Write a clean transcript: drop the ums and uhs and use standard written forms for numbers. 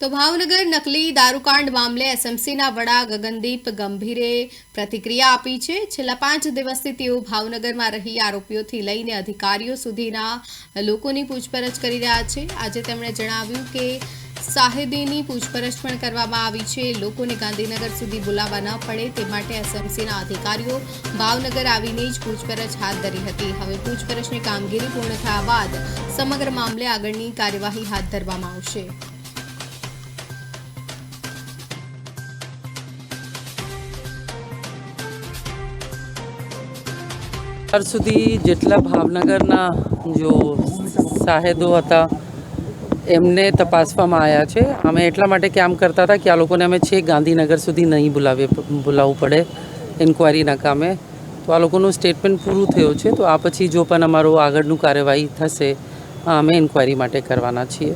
તો ભાવનગર નકલી દારૂકાંડ મામલે એસએમસીના વડા ગગનદીપ ગંભીરે પ્રતિક્રિયા આપી છે। છેલ્લા 5 દિવસથી તેઓ ભાવનગરમાં રહી આરોપીઓથી લઈને અધિકારીઓ સુધીના લોકોની પૂછપરછ કરી રહ્યા છે। આજે તેમણે જણાવ્યું કે સાહેદીની પૂછપરછ પણ કરવામાં આવી છે। લોકોને ગાંધીનગર સુધી બોલાવવા ન પડે તે માટે એસએમસીના અધિકારીઓ ભાવનગર આવીને જ પૂછપરછ હાથ ધરી હતી। હવે પૂછપરછની કામગીરી પૂર્ણ થયા બાદ સમગ્ર મામલે આગળની કાર્યવાહી હાથ ધરવામાં આવશે। અત્યાર સુધી જેટલા ભાવનગરના જો સાહેદો હતા એમને તપાસવામાં આવ્યા છે। અમે એટલા માટે કામ કરતા હતા કે આ લોકોને અમે છેક ગાંધીનગર સુધી નહીં બોલાવવું પડે ઇન્ક્વાયરીના કામે। તો આ લોકોનું સ્ટેટમેન્ટ પૂરું થયું છે। તો આ પછી જો પણ અમારું આગળનું કાર્યવાહી થશે અમે ઇન્ક્વાયરી માટે કરવાના છીએ।